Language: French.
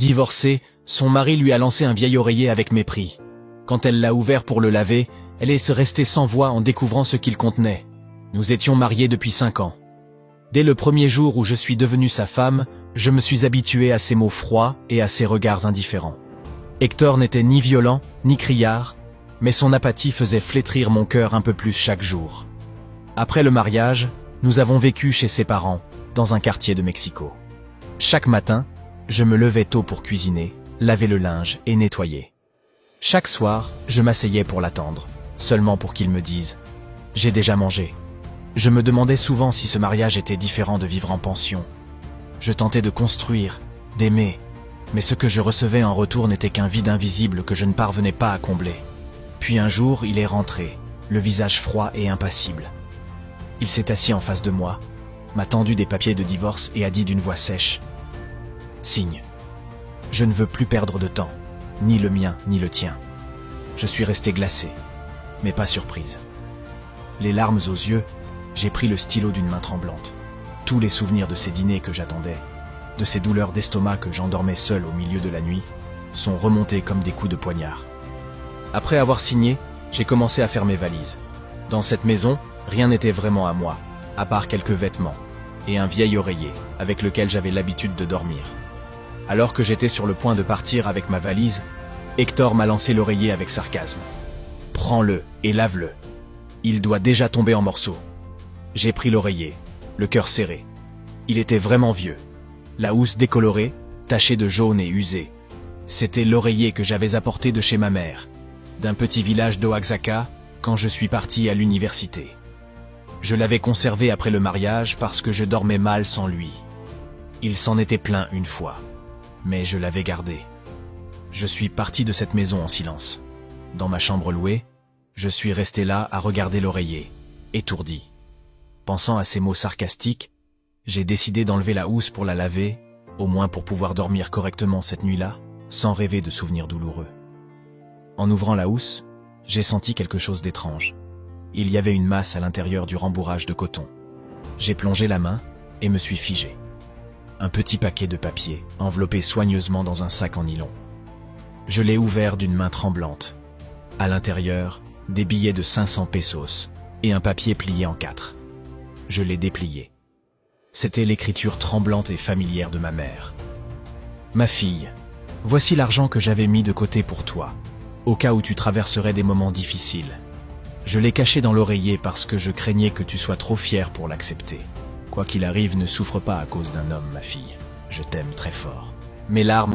Divorcée, son mari lui a lancé un vieil oreiller avec mépris. Quand elle l'a ouvert pour le laver, elle est restée sans voix en découvrant ce qu'il contenait. Nous étions mariés depuis 5 ans. Dès le premier jour où je suis devenu sa femme, je me suis habitué à ses mots froids et à ses regards indifférents. Hector n'était ni violent, ni criard, mais son apathie faisait flétrir mon cœur un peu plus chaque jour. Après le mariage, nous avons vécu chez ses parents, dans un quartier de Mexico. Chaque matin, je me levais tôt pour cuisiner, laver le linge et nettoyer. Chaque soir, je m'asseyais pour l'attendre, seulement pour qu'il me dise « J'ai déjà mangé ». Je me demandais souvent si ce mariage était différent de vivre en pension. Je tentais de construire, d'aimer, mais ce que je recevais en retour n'était qu'un vide invisible que je ne parvenais pas à combler. Puis un jour, il est rentré, le visage froid et impassible. Il s'est assis en face de moi, m'a tendu des papiers de divorce et a dit d'une voix sèche « Signe. Je ne veux plus perdre de temps, ni le mien, ni le tien. » Je suis resté glacé, mais pas surprise. Les larmes aux yeux, j'ai pris le stylo d'une main tremblante. Tous les souvenirs de ces dîners que j'attendais, de ces douleurs d'estomac que j'endormais seul au milieu de la nuit, sont remontés comme des coups de poignard. Après avoir signé, j'ai commencé à faire mes valises. Dans cette maison, rien n'était vraiment à moi, à part quelques vêtements et un vieil oreiller avec lequel j'avais l'habitude de dormir. Alors que j'étais sur le point de partir avec ma valise, Hector m'a lancé l'oreiller avec sarcasme. « Prends-le et lave-le. Il doit déjà tomber en morceaux. » J'ai pris l'oreiller, le cœur serré. Il était vraiment vieux. La housse décolorée, tachée de jaune et usée. C'était l'oreiller que j'avais apporté de chez ma mère, d'un petit village d'Oaxaca, quand je suis parti à l'université. Je l'avais conservé après le mariage parce que je dormais mal sans lui. Il s'en était plaint une fois, mais je l'avais gardé. Je suis parti de cette maison en silence. Dans ma chambre louée, je suis resté là à regarder l'oreiller, étourdi. Pensant à ces mots sarcastiques, j'ai décidé d'enlever la housse pour la laver, au moins pour pouvoir dormir correctement cette nuit-là, sans rêver de souvenirs douloureux. En ouvrant la housse, j'ai senti quelque chose d'étrange. Il y avait une masse à l'intérieur du rembourrage de coton. J'ai plongé la main et me suis figé. Un petit paquet de papier, enveloppé soigneusement dans un sac en nylon. Je l'ai ouvert d'une main tremblante. À l'intérieur, des billets de 500 pesos et un papier plié en 4. Je l'ai déplié. C'était l'écriture tremblante et familière de ma mère. « Ma fille, voici l'argent que j'avais mis de côté pour toi, au cas où tu traverserais des moments difficiles. Je l'ai caché dans l'oreiller parce que je craignais que tu sois trop fière pour l'accepter. Quoi qu'il arrive, ne souffre pas à cause d'un homme, ma fille. Je t'aime très fort. » Mes larmes